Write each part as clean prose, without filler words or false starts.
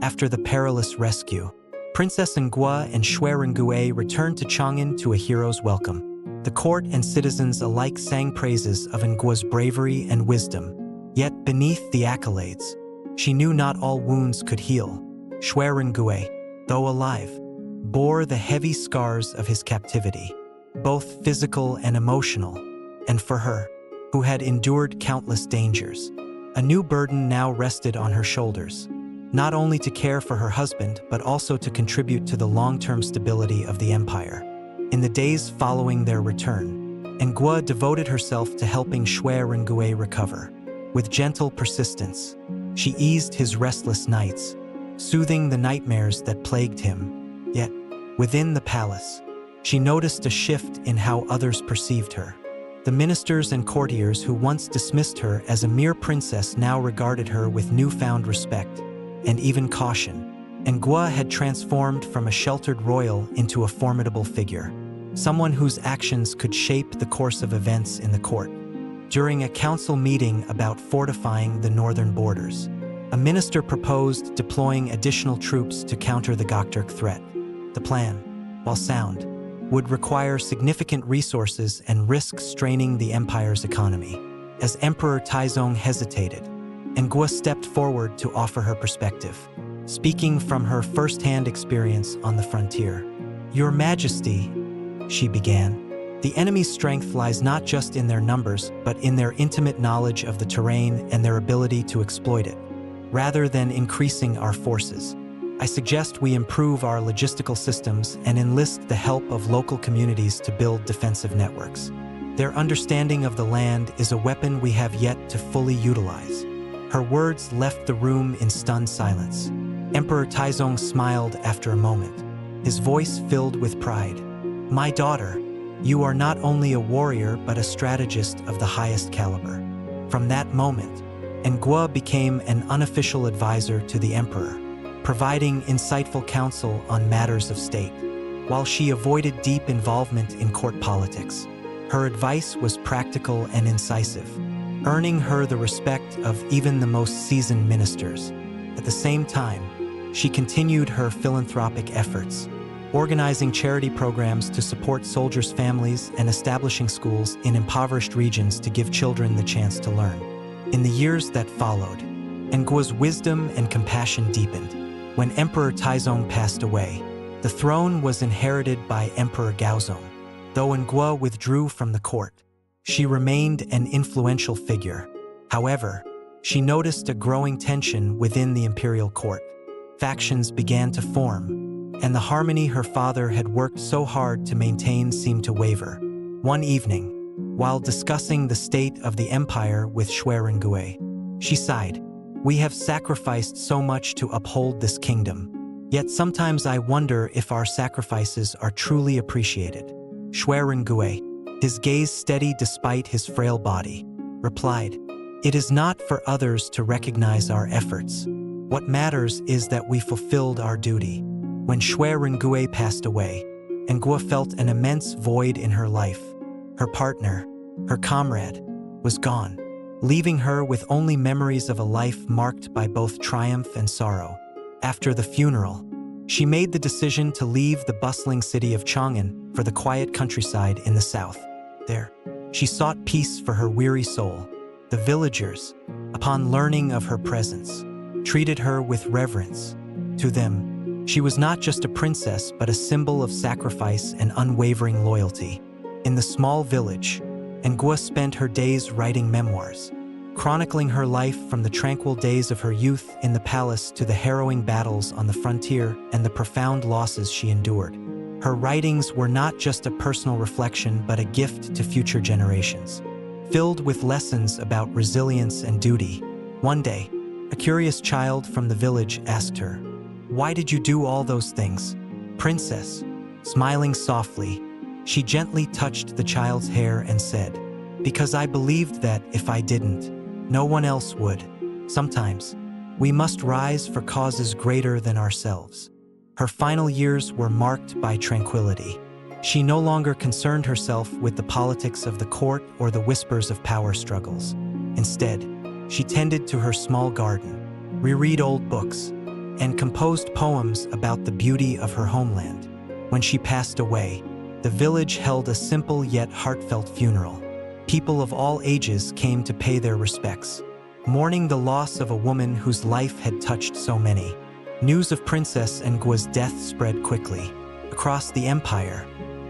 After the perilous rescue, Princess Ngua and Xue Rengui returned to Chang'an to a hero's welcome. The court and citizens alike sang praises of Ngua's bravery and wisdom. Yet beneath the accolades, she knew not all wounds could heal. Xue Rengui, though alive, bore the heavy scars of his captivity, both physical and emotional, and for her, who had endured countless dangers, a new burden now rested on her shoulders, not only to care for her husband but also to contribute to the long-term stability of the empire. In the days following their return, Ngua devoted herself to helping Xue Rengui recover. With gentle persistence, she eased his restless nights, soothing the nightmares that plagued him. Yet, within the palace, she noticed a shift in how others perceived her. The ministers and courtiers who once dismissed her as a mere princess now regarded her with newfound respect and even caution. Ngua had transformed from a sheltered royal into a formidable figure, someone whose actions could shape the course of events in the court. During a council meeting about fortifying the northern borders, a minister proposed deploying additional troops to counter the Gokturk threat. The plan, while sound, would require significant resources and risk straining the empire's economy. As Emperor Taizong hesitated, Ngua stepped forward to offer her perspective, speaking from her first-hand experience on the frontier. "Your Majesty," she began, "the enemy's strength lies not just in their numbers, but in their intimate knowledge of the terrain and their ability to exploit it. Rather than increasing our forces, I suggest we improve our logistical systems and enlist the help of local communities to build defensive networks. Their understanding of the land is a weapon we have yet to fully utilize." Her words left the room in stunned silence. Emperor Taizong smiled after a moment, his voice filled with pride. "My daughter, you are not only a warrior but a strategist of the highest caliber." From that moment, Ngua became an unofficial advisor to the emperor, providing insightful counsel on matters of state. While she avoided deep involvement in court politics, her advice was practical and incisive, earning her the respect of even the most seasoned ministers. At the same time, she continued her philanthropic efforts, organizing charity programs to support soldiers' families and establishing schools in impoverished regions to give children the chance to learn. In the years that followed, Ngua's wisdom and compassion deepened. When Emperor Taizong passed away, the throne was inherited by Emperor Gaozong. Though Ngua withdrew from the court, she remained an influential figure. However, she noticed a growing tension within the imperial court. Factions began to form, and the harmony her father had worked so hard to maintain seemed to waver. One evening, while discussing the state of the empire with Xue Rengui, she sighed. "We have sacrificed so much to uphold this kingdom, yet sometimes I wonder if our sacrifices are truly appreciated." Xue Rengui, his gaze steady despite his frail body, replied, "It is not for others to recognize our efforts. What matters is that we fulfilled our duty." When Xue Rengui passed away, Ngua felt an immense void in her life. Her partner, her comrade, was gone, leaving her with only memories of a life marked by both triumph and sorrow. After the funeral, she made the decision to leave the bustling city of Chang'an for the quiet countryside in the south. There, she sought peace for her weary soul. The villagers, upon learning of her presence, treated her with reverence. To them, she was not just a princess but a symbol of sacrifice and unwavering loyalty. In the small village, Ngua spent her days writing memoirs, chronicling her life from the tranquil days of her youth in the palace to the harrowing battles on the frontier and the profound losses she endured. Her writings were not just a personal reflection but a gift to future generations, filled with lessons about resilience and duty. One day, a curious child from the village asked her, "Why did you do all those things, Princess?" Smiling softly, she gently touched the child's hair and said, "Because I believed that if I didn't, no one else would. Sometimes, we must rise for causes greater than ourselves." Her final years were marked by tranquility. She no longer concerned herself with the politics of the court or the whispers of power struggles. Instead, she tended to her small garden, reread old books, and composed poems about the beauty of her homeland. When she passed away, the village held a simple yet heartfelt funeral. People of all ages came to pay their respects, mourning the loss of a woman whose life had touched so many. News of Princess Ngua's death spread quickly across the empire,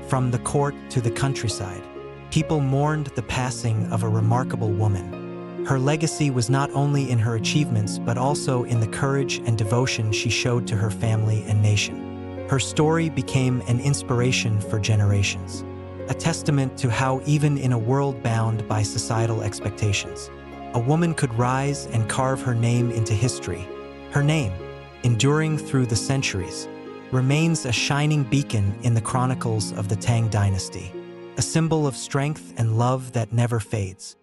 from the court to the countryside. People mourned the passing of a remarkable woman. Her legacy was not only in her achievements but also in the courage and devotion she showed to her family and nation. Her story became an inspiration for generations, a testament to how even in a world bound by societal expectations, a woman could rise and carve her name into history. Her name, enduring through the centuries, remains a shining beacon in the chronicles of the Tang Dynasty, a symbol of strength and love that never fades.